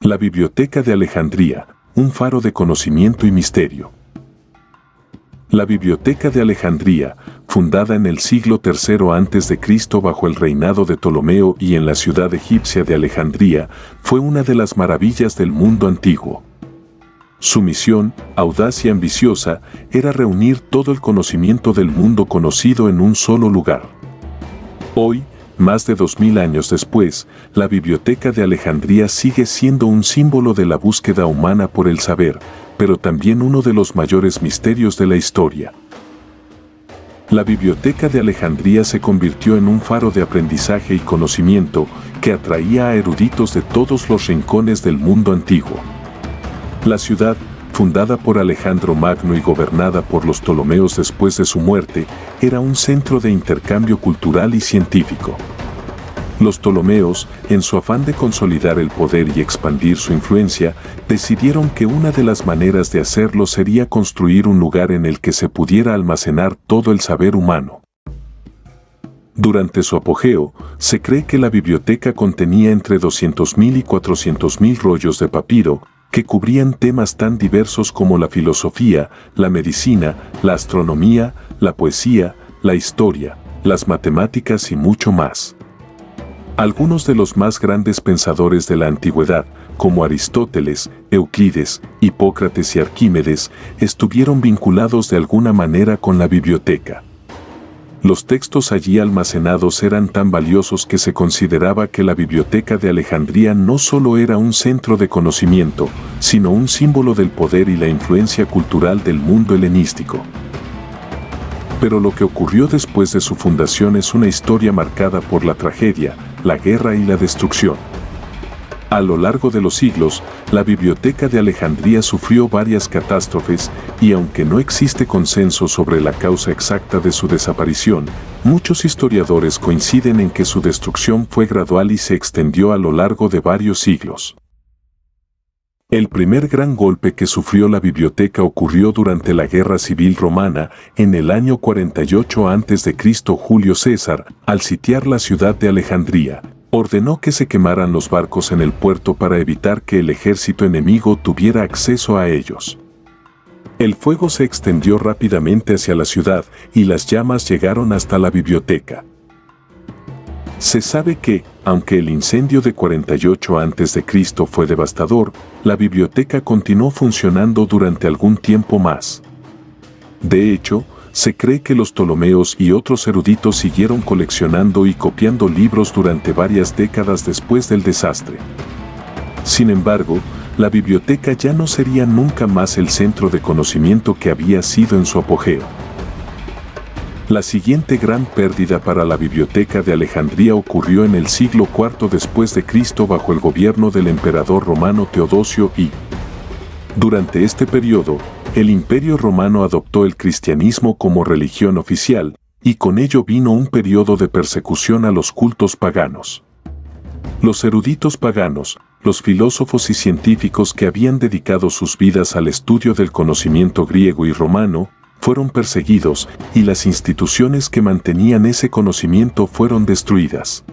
La Biblioteca de Alejandría, un faro de conocimiento y misterio. La Biblioteca de Alejandría, fundada en el siglo III a.C. bajo el reinado de Ptolomeo y en la ciudad egipcia de Alejandría, fue una de las maravillas del mundo antiguo. Su misión, audaz y ambiciosa, era reunir todo el conocimiento del mundo conocido en un solo lugar. Hoy, más de 2000 años después, la Biblioteca de Alejandría sigue siendo un símbolo de la búsqueda humana por el saber, pero también uno de los mayores misterios de la historia. La Biblioteca de Alejandría se convirtió en un faro de aprendizaje y conocimiento que atraía a eruditos de todos los rincones del mundo antiguo. La ciudad, fundada por Alejandro Magno y gobernada por los Ptolomeos después de su muerte, era un centro de intercambio cultural y científico. Los Ptolomeos, en su afán de consolidar el poder y expandir su influencia, decidieron que una de las maneras de hacerlo sería construir un lugar en el que se pudiera almacenar todo el saber humano. Durante su apogeo, se cree que la biblioteca contenía entre 200.000 y 400.000 rollos de papiro, que cubrían temas tan diversos como la filosofía, la medicina, la astronomía, la poesía, la historia, las matemáticas y mucho más. Algunos de los más grandes pensadores de la antigüedad, como Aristóteles, Euclides, Hipócrates y Arquímedes, estuvieron vinculados de alguna manera con la biblioteca. Los textos allí almacenados eran tan valiosos que se consideraba que la Biblioteca de Alejandría no solo era un centro de conocimiento, sino un símbolo del poder y la influencia cultural del mundo helenístico. Pero lo que ocurrió después de su fundación es una historia marcada por la tragedia, la guerra y la destrucción. A lo largo de los siglos, la Biblioteca de Alejandría sufrió varias catástrofes y aunque no existe consenso sobre la causa exacta de su desaparición, muchos historiadores coinciden en que su destrucción fue gradual y se extendió a lo largo de varios siglos. El primer gran golpe que sufrió la biblioteca ocurrió durante la Guerra Civil Romana en el año 48 a.C. Julio César, al sitiar la ciudad de Alejandría, ordenó que se quemaran los barcos en el puerto para evitar que el ejército enemigo tuviera acceso a ellos. El fuego se extendió rápidamente hacia la ciudad y las llamas llegaron hasta la biblioteca. Se sabe que, aunque el incendio de 48 a.C. fue devastador, la biblioteca continuó funcionando durante algún tiempo más. De hecho, se cree que los Ptolomeos y otros eruditos siguieron coleccionando y copiando libros durante varias décadas después del desastre. Sin embargo, la biblioteca ya no sería nunca más el centro de conocimiento que había sido en su apogeo. La siguiente gran pérdida para la Biblioteca de Alejandría ocurrió en el siglo IV después de Cristo bajo el gobierno del emperador romano Teodosio I. Durante este periodo, el Imperio Romano adoptó el cristianismo como religión oficial, y con ello vino un periodo de persecución a los cultos paganos. Los eruditos paganos, los filósofos y científicos que habían dedicado sus vidas al estudio del conocimiento griego y romano, fueron perseguidos, y las instituciones que mantenían ese conocimiento fueron destruidas.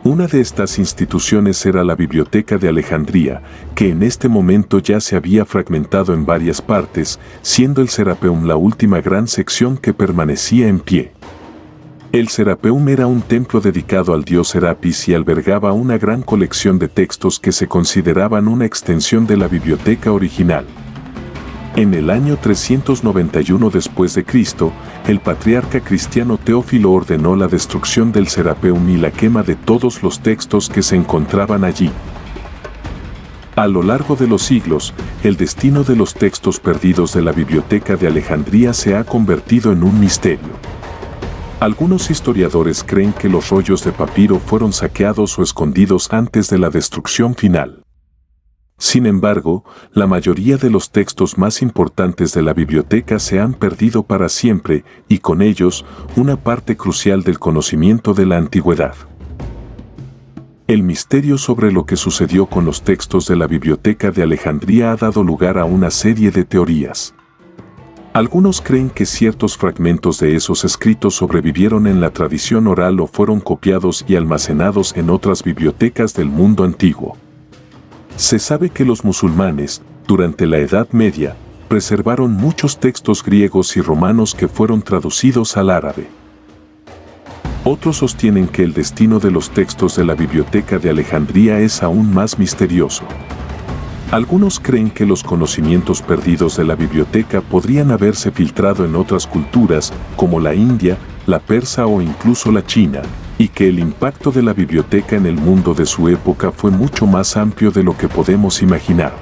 Una de estas instituciones era la Biblioteca de Alejandría, que en este momento ya se había fragmentado en varias partes, siendo el Serapeum la última gran sección que permanecía en pie. El Serapeum era un templo dedicado al dios Serapis y albergaba una gran colección de textos que se consideraban una extensión de la biblioteca original. En el año 391 después de Cristo, el patriarca cristiano Teófilo ordenó la destrucción del Serapeum y la quema de todos los textos que se encontraban allí. A lo largo de los siglos, el destino de los textos perdidos de la Biblioteca de Alejandría se ha convertido en un misterio. Algunos historiadores creen que los rollos de papiro fueron saqueados o escondidos antes de la destrucción final. Sin embargo, la mayoría de los textos más importantes de la biblioteca se han perdido para siempre, y con ellos, una parte crucial del conocimiento de la antigüedad. El misterio sobre lo que sucedió con los textos de la Biblioteca de Alejandría ha dado lugar a una serie de teorías. Algunos creen que ciertos fragmentos de esos escritos sobrevivieron en la tradición oral o fueron copiados y almacenados en otras bibliotecas del mundo antiguo. Se sabe que los musulmanes, durante la Edad Media, preservaron muchos textos griegos y romanos que fueron traducidos al árabe. Otros sostienen que el destino de los textos de la Biblioteca de Alejandría es aún más misterioso. Algunos creen que los conocimientos perdidos de la biblioteca podrían haberse filtrado en otras culturas, como la India, la persa o incluso la china, y que el impacto de la biblioteca en el mundo de su época fue mucho más amplio de lo que podemos imaginar.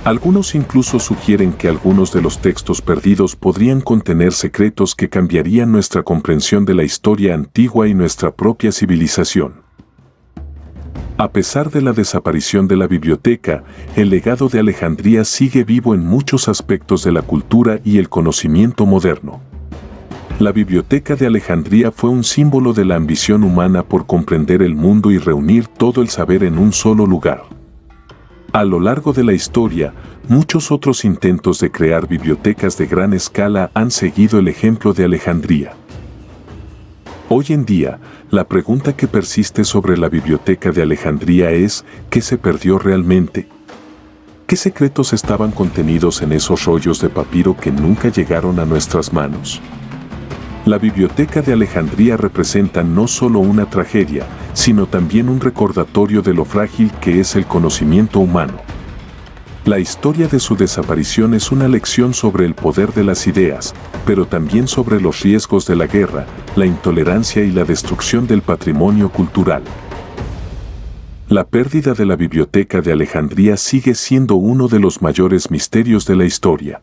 Algunos incluso sugieren que algunos de los textos perdidos podrían contener secretos que cambiarían nuestra comprensión de la historia antigua y nuestra propia civilización. A pesar de la desaparición de la biblioteca, el legado de Alejandría sigue vivo en muchos aspectos de la cultura y el conocimiento moderno. La Biblioteca de Alejandría fue un símbolo de la ambición humana por comprender el mundo y reunir todo el saber en un solo lugar. A lo largo de la historia, muchos otros intentos de crear bibliotecas de gran escala han seguido el ejemplo de Alejandría. Hoy en día, la pregunta que persiste sobre la Biblioteca de Alejandría es: ¿qué se perdió realmente? ¿Qué secretos estaban contenidos en esos rollos de papiro que nunca llegaron a nuestras manos? La Biblioteca de Alejandría representa no solo una tragedia, sino también un recordatorio de lo frágil que es el conocimiento humano. La historia de su desaparición es una lección sobre el poder de las ideas, pero también sobre los riesgos de la guerra, la intolerancia y la destrucción del patrimonio cultural. La pérdida de la Biblioteca de Alejandría sigue siendo uno de los mayores misterios de la historia.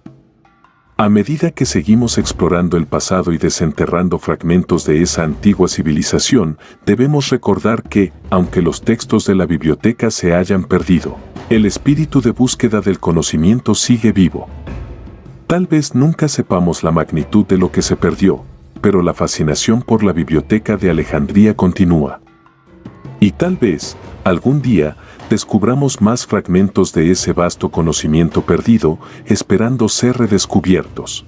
A medida que seguimos explorando el pasado y desenterrando fragmentos de esa antigua civilización, debemos recordar que, aunque los textos de la biblioteca se hayan perdido, el espíritu de búsqueda del conocimiento sigue vivo. Tal vez nunca sepamos la magnitud de lo que se perdió, pero la fascinación por la Biblioteca de Alejandría continúa. Y tal vez, algún día, descubramos más fragmentos de ese vasto conocimiento perdido, esperando ser redescubiertos.